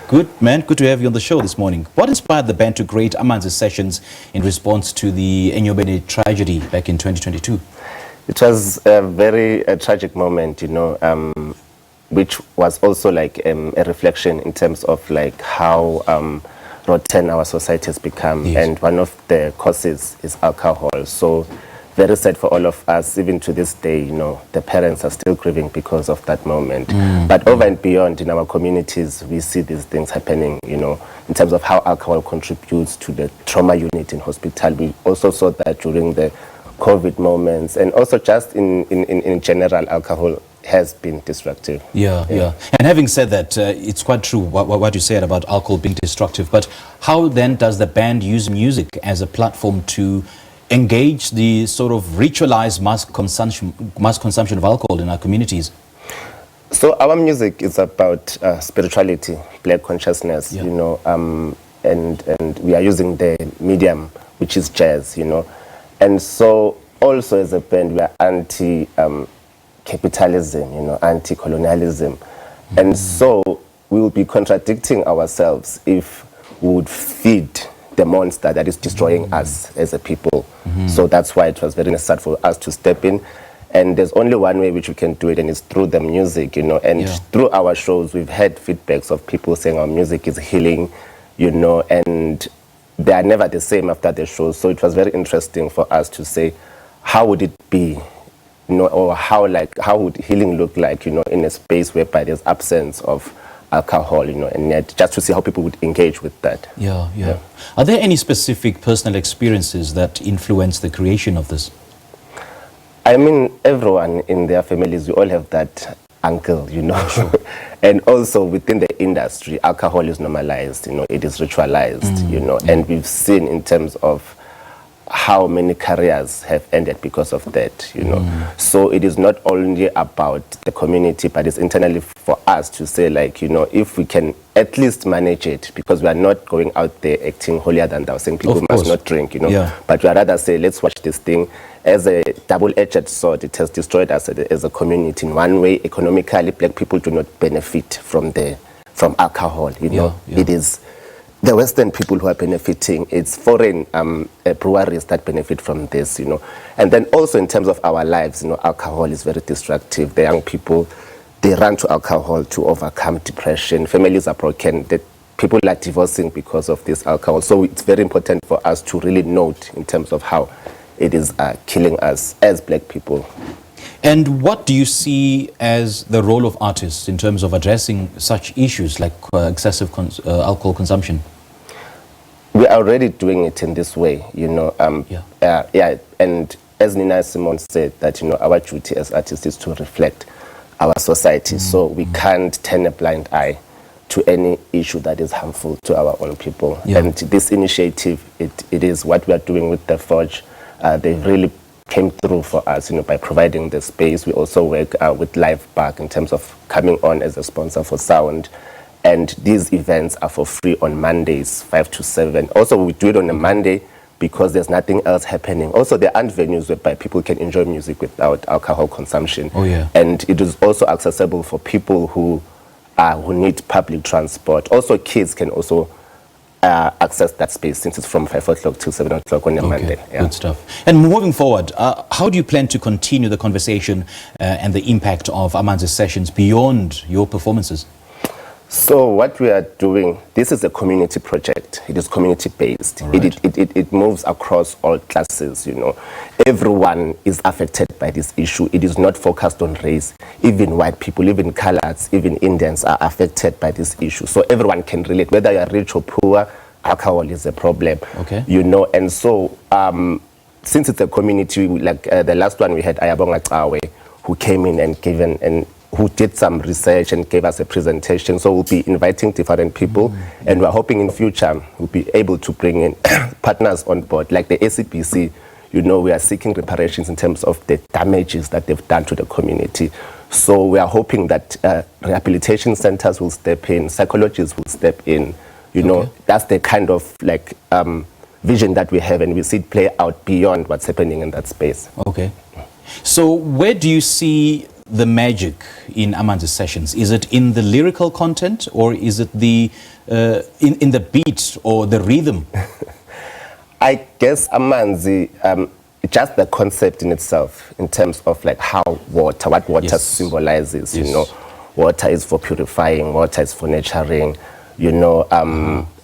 Good, man. Good to have you on the show this morning. What inspired the band to create Amanzi sessions in response to the Enyobeni tragedy back in 2022? It was a very tragic moment, which was also like a reflection in terms of like how rotten our society has become. Yes. And one of the causes is alcohol. So very sad for all of us, even to this day, the parents are still grieving because of that moment. But over and beyond, in our communities, we see these things happening, in terms of how alcohol contributes to the trauma unit in hospital. We also saw that during the COVID moments, and also just in general, alcohol has been destructive. Yeah. And having said that, it's quite true what you said about alcohol being destructive, but how then does the band use music as a platform to engage the sort of ritualized mass consumption of alcohol in our communities? So our music is about spirituality, black consciousness, and we are using the medium, which is jazz, And so also as a band, we are anti-capitalism, anti-colonialism. And so we will be contradicting ourselves if we would feed the monster that is destroying us as a people. So that's why it was very necessary for us to step in. And there's only one way which we can do it, and it's through the music, And through our shows, we've had feedbacks of people saying our music is healing, and they are never the same after the show. So it was very interesting for us to say, how would it be, or how would healing look like, in a space whereby there's absence of alcohol, and yet just to see how people would engage with that. Yeah. Are there any specific personal experiences that influence the creation of this? I mean, everyone in their families, we all have that uncle, Sure. And also within the industry, alcohol is normalized, it is ritualized, and we've seen in terms of how many careers have ended because of that, So it is not only about the community, but it's internally for us to say, like, if we can at least manage it, because we are not going out there acting holier than thou, saying people must not drink, But we are rather say, let's watch this thing as a double-edged sword. It has destroyed us as a community. In one way, economically, black people do not benefit from alcohol, It is the Western people who are benefiting. It's foreign breweries that benefit from this, And then also in terms of our lives, alcohol is very destructive. The young people, they run to alcohol to overcome depression. Families are broken. People are divorcing because of this alcohol. So it's very important for us to really note in terms of how it is killing us as black people. And what do you see as the role of artists in terms of addressing such issues like excessive alcohol consumption? We are already doing it in this way, and as Nina Simone said, that, our duty as artists is to reflect our society. So we can't turn a blind eye to any issue that is harmful to our own people. And this initiative, it is what we are doing with the Forge. They really came through for us, by providing the space. We also work with Live Back in terms of coming on as a sponsor for sound. And these events are for free on Mondays, 5 to 7. Also, we do it on a Monday because there's nothing else happening. Also, there aren't venues whereby people can enjoy music without alcohol consumption. And it is also accessible for people who need public transport. Also, kids can also access that space, since it's from 5 o'clock till 7 o'clock on a Monday. Good stuff. And moving forward, how do you plan to continue the conversation and the impact of Amanzi sessions beyond your performances? So what we are doing, this is a community project. It is community-based. Right. It moves across all classes, Everyone is affected by this issue. It is not focused on race. Even white people, even coloreds, even Indians are affected by this issue. So everyone can relate. Whether you are rich or poor, alcohol is a problem, And so since it's a community, like the last one we had, Nhlanhla Ngqaqu, who came in and who did some research and gave us a presentation. So we'll be inviting different people, and we're hoping in future we'll be able to bring in partners on board, like the SABC. We are seeking reparations in terms of the damages that they've done to the community. So we are hoping that rehabilitation centers will step in, psychologists will step in. That's the kind of vision that we have, and we see it play out beyond what's happening in that space. So where do you see the magic in Amanzi sessions? Is it in the lyrical content, or is it the in the beat or the rhythm? I guess Amanzi, just the concept in itself, in terms of like how what water symbolizes, you know, water is for purifying, water is for nurturing, you know,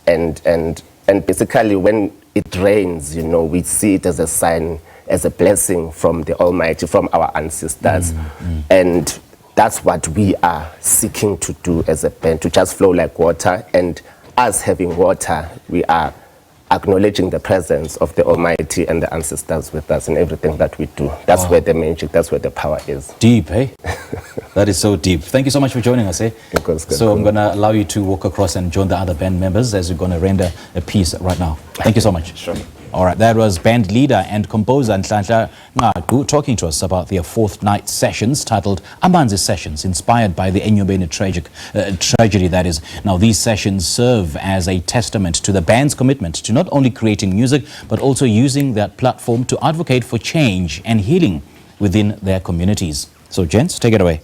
and basically when it rains, you know, we see it as a sign, as a blessing from the Almighty, from our ancestors. And that's what we are seeking to do as a band, to just flow like water. And us having water, we are acknowledging the presence of the Almighty and the ancestors with us in everything that we do. That's where the magic, that's where the power is. Deep, eh? That is so deep. Thank you so much for joining us, eh? So I'm going to allow you to walk across and join the other band members as we're going to render a piece right now. Thank you so much. Sure. All right, that was band leader and composer Nhlanhla Ngqaqu talking to us about their fourth night sessions titled Amanzi Sessions, inspired by the Enyobeni tragedy, that is. Now, these sessions serve as a testament to the band's commitment to not only creating music, but also using that platform to advocate for change and healing within their communities. So, gents, take it away.